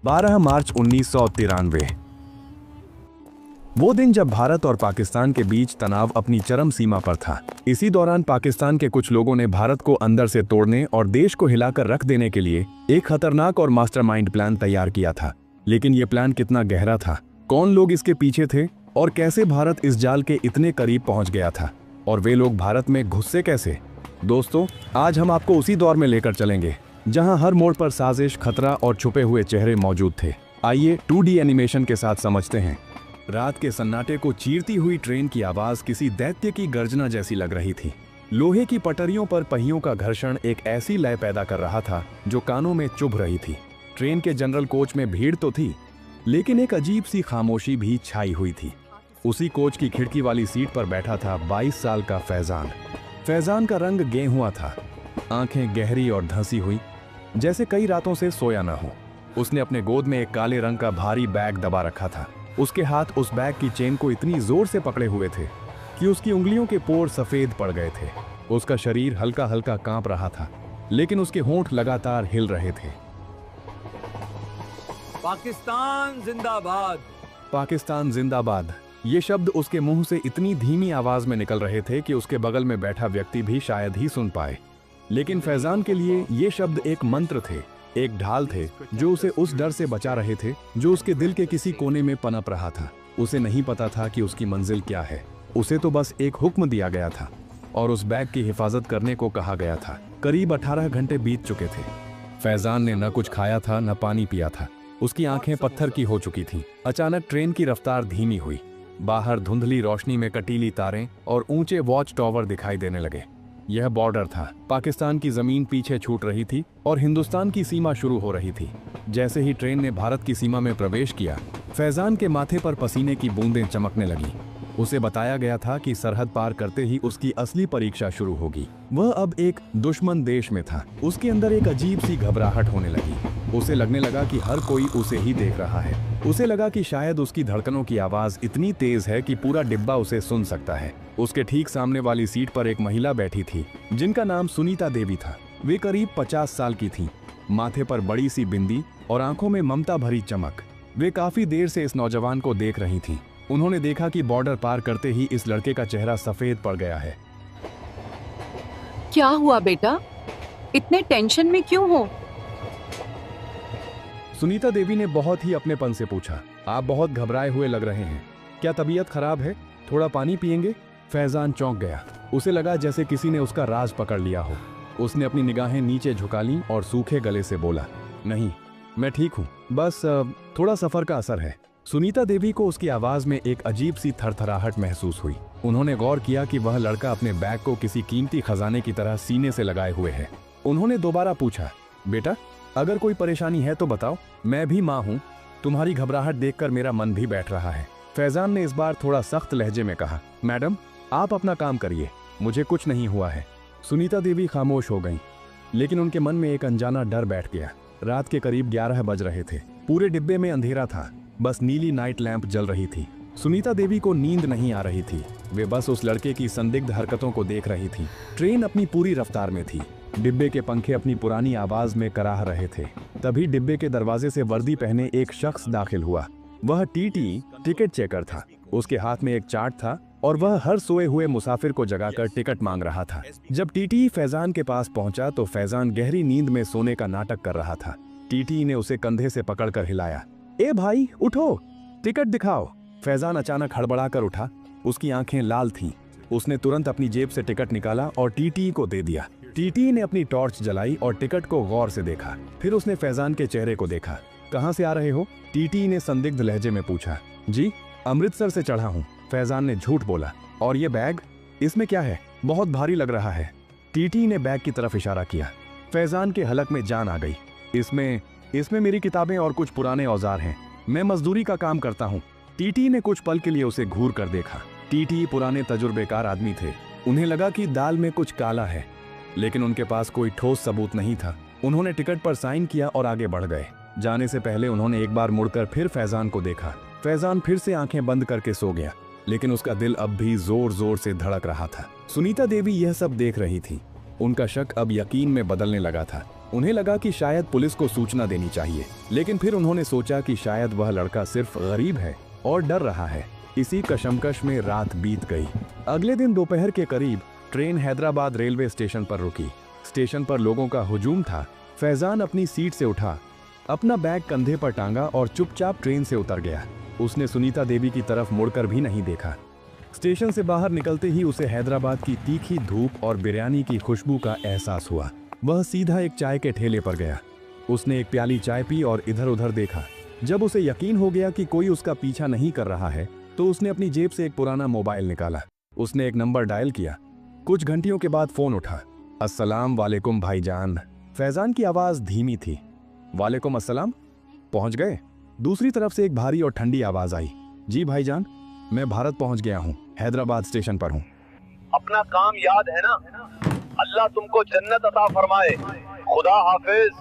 12 मार्च 1993। वो दिन जब भारत और पाकिस्तान के बीच तनाव अपनी चरम सीमा पर था। इसी दौरान पाकिस्तान के कुछ लोगों ने भारत को अंदर से तोड़ने और देश को हिलाकर रख देने के लिए एक खतरनाक और मास्टरमाइंड प्लान तैयार किया था। लेकिन ये प्लान कितना गहरा था, कौन लोग इसके पीछे थे और कैसे भारत इस जाल के इतने करीब पहुंच गया था, और वे लोग भारत में घुसे कैसे? दोस्तों, आज हम आपको उसी दौर में लेकर चलेंगे जहां हर मोड़ पर साजिश, खतरा और छुपे हुए चेहरे मौजूद थे। आइए 2D एनिमेशन के साथ समझते हैं। रात के सन्नाटे को चीरती हुई ट्रेन की आवाज किसी दैत्य की गर्जना जैसी लग रही थी। लोहे की पटरियों पर पहियों का घर्षण एक ऐसी लय पैदा कर रहा था जो कानों में चुभ रही थी। ट्रेन के जनरल कोच में भीड़ तो थी, लेकिन एक अजीब सी खामोशी भी छाई हुई थी। उसी कोच की खिड़की वाली सीट पर बैठा था 22 साल का फैजान। फैजान का रंग गेहुआ था, आंखें गहरी और धंसी हुई, जैसे कई रातों से सोया न हो। उसने अपने गोद में एक काले रंग का भारी बैग दबा रखा था। उसके हाथ उस बैग की चेन को इतनी जोर से पकड़े हुए थे कि उसकी उंगलियों के पोर सफेद पड़ गए थे। उसका शरीर हल्का हल्का कांप रहा था, लेकिन उसके होंठ लगातार हिल रहे थे। पाकिस्तान जिंदाबाद। पाकिस्तान जिंदाबाद, ये शब्द उसके मुंह से इतनी धीमी आवाज में निकल रहे थे कि उसके बगल में बैठा व्यक्ति भी शायद ही सुन पाए। लेकिन फैजान के लिए ये शब्द एक मंत्र थे, एक ढाल थे जो उसे उस डर से बचा रहे थे जो उसके दिल के किसी कोने में पनप रहा था। उसे नहीं पता था कि उसकी मंजिल क्या है। उसे तो बस एक हुक्म दिया गया था और उस बैग की हिफाजत करने को कहा गया था। करीब 18 घंटे बीत चुके थे। फैजान ने न कुछ खाया था, न पानी पिया था। उसकी आंखें पत्थर की हो चुकी थीं। अचानक ट्रेन की रफ्तार धीमी हुई। बाहर धुंधली रोशनी में कटीली तारें और ऊंचे वॉच टावर दिखाई देने लगे। यह बॉर्डर था। पाकिस्तान की जमीन पीछे छूट रही थी और हिंदुस्तान की सीमा शुरू हो रही थी। जैसे ही ट्रेन ने भारत की सीमा में प्रवेश किया, फैजान के माथे पर पसीने की बूंदें चमकने लगी। उसे बताया गया था कि सरहद पार करते ही उसकी असली परीक्षा शुरू होगी। वह अब एक दुश्मन देश में था। उसके अंदर एक अजीब सी घबराहट होने लगी। उसे लगने लगा कि हर कोई उसे ही देख रहा है। उसे लगा कि शायद उसकी धड़कनों की आवाज इतनी तेज है कि पूरा डिब्बा उसे सुन सकता है। उसके ठीक सामने वाली सीट पर एक महिला बैठी थी जिनका नाम सुनीता देवी था। वे करीब 50 साल की थीं। माथे पर बड़ी सी बिंदी और आंखों में ममता भरी चमक। वे काफी देर से इस नौजवान को देख रही थीं। उन्होंने देखा कि बॉर्डर पार करते ही इस लड़के का चेहरा सफेद पड़ गया है। क्या हुआ बेटा, इतने टेंशन में क्यों हो? सुनीता देवी ने बहुत ही अपनेपन से पूछा। आप बहुत घबराए हुए लग रहे हैं, क्या तबीयत खराब है? थोड़ा पानी पिएंगे? फैजान चौंक गया। उसे लगा जैसे किसी ने उसका राज पकड़ लिया हो। उसने अपनी निगाहें नीचे झुका लीं और सूखे गले से बोला, नहीं, मैं ठीक हूँ, बस थोड़ा सफर का असर है। सुनीता देवी को उसकी आवाज में एक अजीब सी थरथराहट महसूस हुई। उन्होंने गौर किया कि वह लड़का अपने बैग को किसी कीमती खजाने की तरह सीने से लगाए हुए है। उन्होंने दोबारा पूछा, बेटा, अगर कोई परेशानी है तो बताओ, मैं भी माँ हूँ। तुम्हारी घबराहट देखकर मेरा मन भी बैठ रहा है। फैजान ने इस बार थोड़ा सख्त लहजे में कहा, मैडम, आप अपना काम करिए, मुझे कुछ नहीं हुआ है। सुनीता देवी खामोश हो गईं, लेकिन उनके मन में एक अनजाना डर बैठ गया। रात के करीब 11 बज रहे थे। पूरे डिब्बे में अंधेरा था, बस नीली नाइट लैंप जल रही थी। सुनीता देवी को नींद नहीं आ रही थी। वे बस उस लड़के की संदिग्ध हरकतों को देख रही थी। ट्रेन अपनी पूरी रफ्तार में थी। डिब्बे के पंखे अपनी पुरानी आवाज में कराह रहे थे। तभी डिब्बे के दरवाजे से वर्दी पहने एक शख्स दाखिल हुआ। वह टीटी टिकट चेकर था। उसके हाथ में एक चार्ट था और वह हर सोए हुए मुसाफिर को जगाकर टिकट मांग रहा था। जब टीटी फैजान के पास पहुंचा तो फैजान गहरी नींद में सोने का नाटक कर रहा था। टीटी ने उसे कंधे से पकड़कर हिलाया। ए भाई, उठो, टिकट दिखाओ। फैजान अचानक हड़बड़ाकर उठा। उसकी आंखें लाल थीं। उसने तुरंत अपनी जेब से टिकट निकाला और टीटी को दे दिया। टीटी ने अपनी टॉर्च जलाई और टिकट को गौर से देखा। फिर उसने फैजान के चेहरे को देखा। कहाँ से आ रहे हो? टीटी ने संदिग्ध लहजे में पूछा। जी, अमृतसर से चढ़ा हूँ। फैजान ने झूठ बोला। और ये बैग, इसमें क्या है? बहुत भारी लग रहा है। टीटी ने बैग की तरफ इशारा किया। फैजान के हलक में जान आ गई। इसमें मेरी किताबें और कुछ पुराने औजार हैं। मैं मजदूरी का काम करता हूँ। टीटी ने कुछ पल के लिए उसे घूर कर देखा। टीटी पुराने तजुर्बेकार आदमी थे। उन्हें लगा कि दाल में कुछ काला है, लेकिन उनके पास कोई ठोस सबूत नहीं था। उन्होंने टिकट पर साइन किया और आगे बढ़ गए। जाने से पहले उन्होंने एक बार मुड़कर फिर फैजान को देखा। फैजान फिर से आंखें बंद करके सो गया, लेकिन उसका दिल अब भी जोर जोर से धड़क रहा था। सुनीता देवी यह सब देख रही थी। उनका शक अब यकीन में बदलने लगा था। उन्हें लगा कि शायद पुलिस को सूचना देनी चाहिए, लेकिन फिर उन्होंने सोचा कि शायद वह लड़का सिर्फ गरीब है और डर रहा है। इसी कशमकश में रात बीत गई। अगले दिन दोपहर के करीब ट्रेन हैदराबाद रेलवे स्टेशन पर रुकी। स्टेशन पर लोगों का हुजूम था। फैजान अपनी सीट से उठा, अपना बैग कंधे पर टांगा और चुपचाप ट्रेन से उतर गया। उसने सुनीता देवी की तरफ मुड़कर भी नहीं देखा। स्टेशन से बाहर निकलते ही उसे हैदराबाद की तीखी धूप और बिरयानी की खुशबू का एहसास हुआ। वह सीधा एक चाय के ठेले पर गया। उसने एक प्याली चाय पी और इधर उधर देखा। जब उसे यकीन हो गया कि कोई उसका पीछा नहीं कर रहा है, तो उसने अपनी जेब से एक पुराना मोबाइल निकाला। उसने एक नंबर डायल किया। कुछ घंटियों के बाद फोन उठा। अस्सलाम वालेकुम भाईजान। फैजान की आवाज धीमी थी। वालेकुम अस्सलाम। पहुंच गए? दूसरी तरफ से एक भारी और ठंडी आवाज आई। जी भाईजान, मैं भारत पहुंच गया हूं, हैदराबाद स्टेशन पर हूं। अपना काम याद है ना? अल्लाह तुमको जन्नत अता फरमाए। खुदा हाफिज।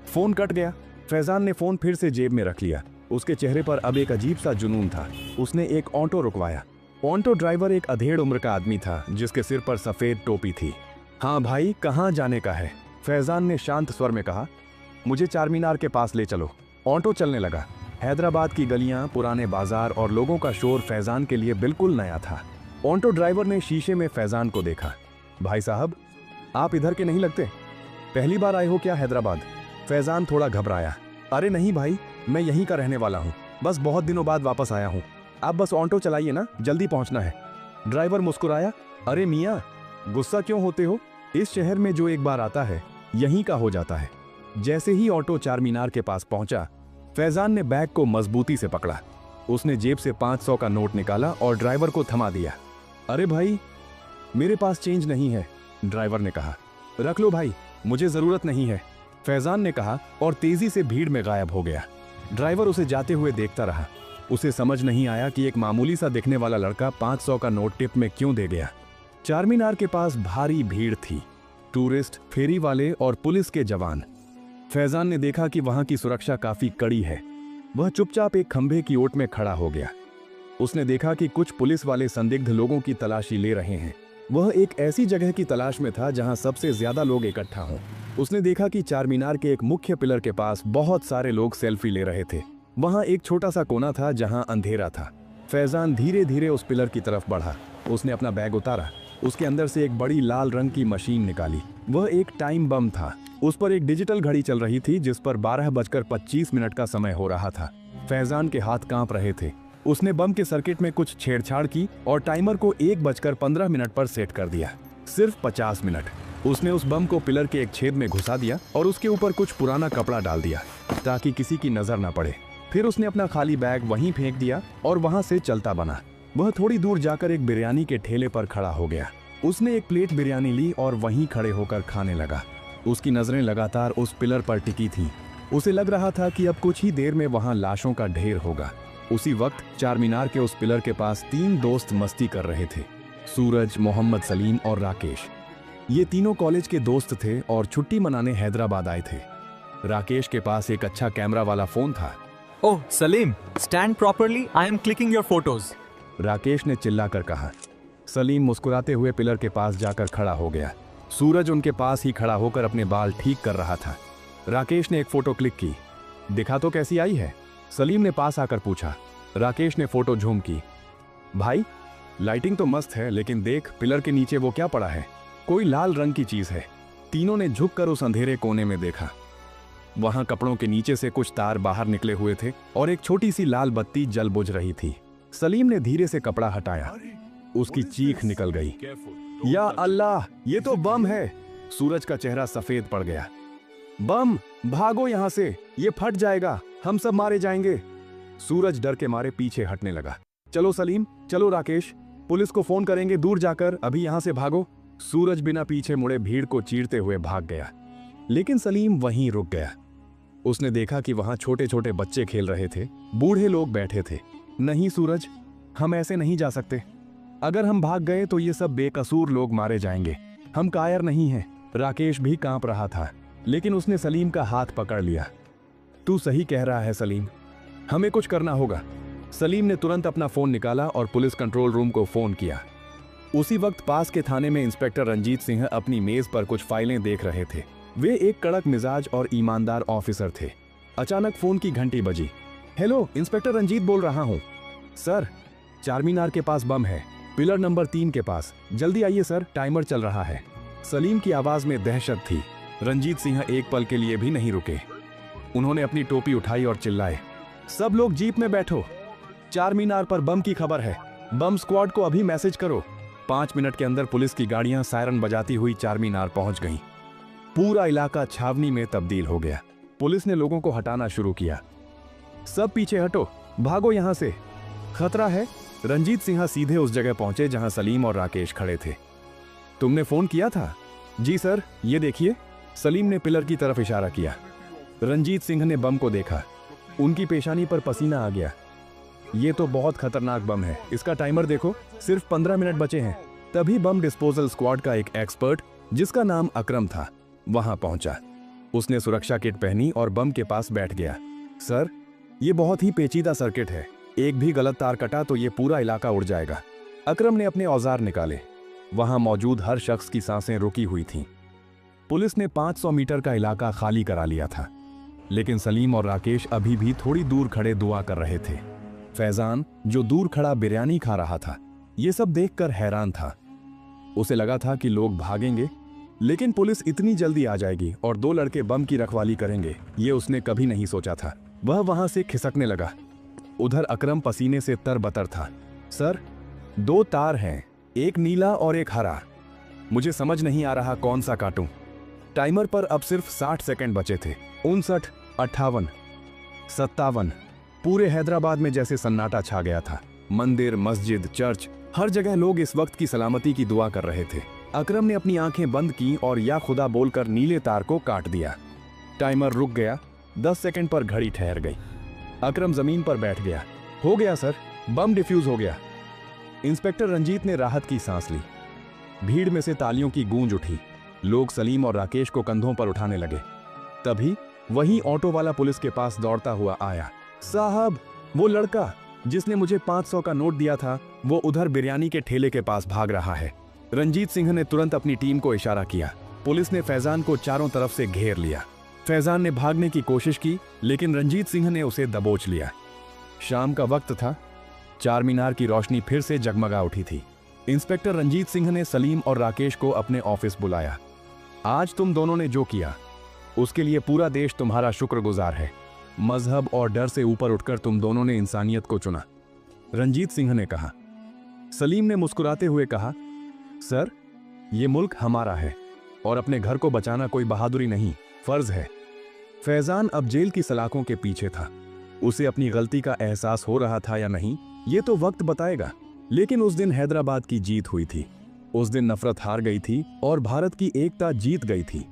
फोन कट गया। फैजान ने फोन फिर से जेब में रख लिया। उसके चेहरे पर अब एक अजीब सा जुनून था। उसने एक ऑटो रुकवाया। ऑटो ड्राइवर एक अधेड़ उम्र का आदमी था, जिसके सिर पर सफेद टोपी थी। हाँ भाई, कहाँ जाने का है? फैजान ने शांत स्वर में कहा। मुझे चार मीनार के पास ले चलो। ऑटो चलने लगा। हैदराबाद की गलियां, पुराने बाजार और लोगों का शोर फैजान के लिए बिल्कुल नया था। ऑटो ड्राइवर ने शीशे में फैजान को देखा। भाई साहब, आप इधर के नहीं लगते। पहली बार आए हो क्या हैदराबाद? फैजान थोड़ा घबराया। अरे नहीं भाई, मैं यहीं का रहने वाला हूँ, बस बहुत दिनों बाद वापस आया हूँ। आप बस ऑटो चलाइए ना, जल्दी पहुँचना है। ड्राइवर मुस्कुराया। अरे मियाँ, गुस्सा क्यों होते हो? इस शहर में जो एक बार आता है, यहीं का हो जाता है। जैसे ही ऑटो चार मीनार के पास पहुंचा, फैजान ने बैग को मजबूती से पकड़ा। उसने जेब से 500 का नोट निकाला और ड्राइवर को थमा दिया। अरे भाई, मेरे पास चेंज नहीं है, ड्राइवर ने कहा। रख लो भाई, मुझे जरूरत नहीं है, फैजान ने कहा और तेजी से भीड़ में गायब हो गया। ड्राइवर उसे जाते हुए देखता रहा। उसे समझ नहीं आया कि एक मामूली सा दिखने वाला लड़का 500 का नोट टिप में क्यों दे गया। चार मीनार के पास भारी भीड़ थी। टूरिस्ट, फेरी वाले और पुलिस के जवान। फैजान ने देखा कि वहां की सुरक्षा काफी कड़ी है। वह चुपचाप एक खंभे की ओट में खड़ा हो गया। उसने देखा कि कुछ पुलिस वाले संदिग्ध लोगों की तलाशी ले रहे हैं। वह एक ऐसी जगह की तलाश में था जहां सबसे ज्यादा लोग इकट्ठा हों। उसने देखा कि चार मीनार के एक मुख्य पिलर के पास बहुत सारे लोग सेल्फी ले रहे थे। वहां एक छोटा सा कोना था जहां अंधेरा था। फैजान धीरे धीरे उस पिलर की तरफ बढ़ा। उसने अपना बैग उतारा। उसके अंदर से एक बड़ी लाल रंग की मशीन निकाली। वह एक टाइम बम था। उस पर एक डिजिटल घड़ी चल रही थी जिस पर 12:25 का समय हो रहा था। फैजान के हाथ कांप रहे थे। उसने बम के सर्किट में कुछ छेड़छाड़ की और टाइमर को 1:15 पर सेट कर दिया। सिर्फ 50 मिनट। उसने उस बम को पिलर के एक छेद में घुसा दिया और उसके ऊपर कुछ पुराना कपड़ा डाल दिया ताकि किसी की नजर न पड़े। फिर उसने अपना खाली बैग वहीं फेंक दिया और वहां से चलता बना। वह थोड़ी दूर जाकर एक बिरयानी के ठेले पर खड़ा हो गया। उसने एक प्लेट बिरयानी ली और वहीं खड़े होकर खाने लगा। उसकी नजरें लगातार उस पिलर पर टिकी थीं। उसे लग रहा था कि अब कुछ ही देर में वहां लाशों का ढेर होगा। उसी वक्त चार मीनार के उस पिलर के पास 3 दोस्त मस्ती कर रहे थे। सूरज, मोहम्मद सलीम और राकेश। ये तीनों कॉलेज के दोस्त थे और छुट्टी मनाने हैदराबाद आए थे। राकेश के पास एक अच्छा कैमरा वाला फोन था। Oh Salim, stand properly, I am clicking your photos. Rakesh ने चिल्लाकर कहा। सलीम मुस्कुराते हुए पिलर के पास जाकर खड़ा हो गया। सूरज उनके पास ही खड़ा होकर अपने बाल ठीक कर रहा था। राकेश ने एक फोटो क्लिक की। दिखा तो कैसी आई है? सलीम ने पास आकर पूछा। राकेश ने फोटो झूम की। भाई, लाइटिंग तो मस्त है, लेकिन देख पिलर के नीचे वो क्या पड़ा है। कोई लाल रंग की चीज है। तीनों ने झुककर उस अंधेरे कोने में देखा। वहां कपड़ों के नीचे से कुछ तार बाहर निकले हुए थे और एक छोटी सी लाल बत्ती जल बुझ रही थी। सलीम ने धीरे से कपड़ा हटाया। उसकी चीख निकल गई। या अल्लाह, ये तो बम है। सूरज का चेहरा सफेद पड़ गया। बम, भागो यहां से, ये फट जाएगा, हम सब मारे जाएंगे। सूरज डर के मारे पीछे हटने लगा। चलो सलीम, चलो राकेश, पुलिस को फोन करेंगे दूर जाकर, अभी यहां से भागो। सूरज बिना पीछे मुड़े भीड़ को चीरते हुए भाग गया, लेकिन सलीम वहीं रुक गया। उसने देखा कि वहां छोटे छोटे बच्चे खेल रहे थे, बूढ़े लोग बैठे थे। नहीं सूरज, हम ऐसे नहीं जा सकते। अगर हम भाग गए तो ये सब बेकसूर लोग मारे जाएंगे। हम कायर नहीं हैं। राकेश भी कांप रहा था, लेकिन उसने सलीम का हाथ पकड़ लिया। तू सही कह रहा है सलीम, हमें कुछ करना होगा। सलीम ने तुरंत अपना फोन निकाला और पुलिस कंट्रोल रूम को फोन किया। उसी वक्त पास के थाने में इंस्पेक्टर रंजीत सिंह अपनी मेज पर कुछ फाइलें देख रहे थे। वे एक कड़क मिजाज और ईमानदार ऑफिसर थे। अचानक फोन की घंटी बजी। हेलो, इंस्पेक्टर रंजीत बोल रहा हूँ। सर, चारमीनार के पास बम है, पिलर नंबर 3 के पास। जल्दी आइए सर, टाइमर चल रहा है। सलीम की आवाज में दहशत थी। रंजीत सिंह एक पल के लिए भी नहीं रुके। उन्होंने अपनी टोपी उठाई और चिल्लाए, सब लोग जीप में बैठो, चारमीनार पर बम की खबर है। बम स्क्वाड को अभी मैसेज करो। 5 मिनट के अंदर पुलिस की गाड़ियां सायरन बजाती हुई चारमीनार पहुंच गईं। पूरा इलाका छावनी में तब्दील हो गया। पुलिस ने लोगों को हटाना शुरू किया। सब पीछे हटो, भागो यहां से, खतरा है। रंजीत सिंह सीधे उस जगह पहुंचे जहां सलीम और राकेश खड़े थे। तुमने फोन किया था? जी सर, ये देखिए। सलीम ने पिलर की तरफ इशारा किया। रंजीत सिंह ने बम को देखा। उनकी पेशानी पर पसीना आ गया। ये तो बहुत खतरनाक बम है, इसका टाइमर देखो, सिर्फ 15 मिनट बचे हैं। तभी बम डिस्पोजल स्क्वाड का एक एक्सपर्ट, जिसका नाम अकरम था, वहां पहुंचा। उसने सुरक्षा किट पहनी और बम के पास बैठ गया। सर, ये बहुत ही पेचीदा सर्किट है, एक भी गलत तार कटा तो ये पूरा इलाका उड़ जाएगा। अकरम ने अपने औजार निकाले। वहां मौजूद हर शख्स की सांसें रुकी हुई थीं। पुलिस ने 500 मीटर का इलाका खाली करा लिया था, लेकिन सलीम और राकेश अभी भी थोड़ी दूर खड़े दुआ कर रहे थे। फैजान, जो दूर खड़ा बिरयानी खा रहा था, ये सब देखकर हैरान था। उसे लगा था कि लोग भागेंगे, लेकिन पुलिस इतनी जल्दी आ जाएगी और 2 लड़के बम की रखवाली करेंगे, ये उसने कभी नहीं सोचा था। वह वहां से खिसकने लगा। उधर अकरम पसीने से तरबतर था। सर, 2 तार हैं, एक नीला और एक हरा। मुझे समझ नहीं आ रहा कौन सा काटूं। टाइमर पर अब सिर्फ 60 सेकंड बचे थे। 59, 58, 57। पूरे हैदराबाद में जैसे सन्नाटा छा गया था। मंदिर, मस्जिद, चर्च, हर जगह लोग इस वक्त की सलामती की दुआ कर रहे थे। अकरम ने अपनी आंखें बंद की और या खुदा बोलकर नीले तार को काट दिया। टाइमर रुक गया। 10 सेकंड पर घड़ी ठहर गई। अकरम जमीन पर बैठ गया। हो गया सर, बम डिफ्यूज हो गया। इंस्पेक्टर रंजीत ने राहत की सांस ली। भीड़ में से तालियों की गूंज उठी। लोग सलीम और राकेश को कंधों पर उठाने लगे। तभी वही ऑटो वाला पुलिस के पास दौड़ता हुआ आया। साहब, वो लड़का जिसने मुझे 500 का नोट दिया था, वो उधर बिरयानी के ठेले के पास भाग रहा है। रंजीत सिंह ने तुरंत अपनी टीम को इशारा किया। पुलिस ने फैजान को चारों तरफ से घेर लिया। फैजान ने भागने की कोशिश की, लेकिन रंजीत सिंह ने उसे दबोच लिया। शाम का वक्त था। चारमीनार की रोशनी फिर से जगमगा उठी थी। इंस्पेक्टर रंजीत सिंह ने सलीम और राकेश को अपने ऑफिस बुलाया। आज तुम दोनों ने जो किया, उसके लिए पूरा देश तुम्हारा शुक्रगुजार है। मजहब और डर से ऊपर उठकर तुम दोनों ने इंसानियत को चुना, रंजीत सिंह ने कहा। सलीम ने मुस्कुराते हुए कहा, सर, ये मुल्क हमारा है और अपने घर को बचाना कोई बहादुरी नहीं, फर्ज है। फैजान अब जेल की सलाखों के पीछे था। उसे अपनी गलती का एहसास हो रहा था या नहीं, ये तो वक्त बताएगा। लेकिन उस दिन हैदराबाद की जीत हुई थी। उस दिन नफरत हार गई थी और भारत की एकता जीत गई थी।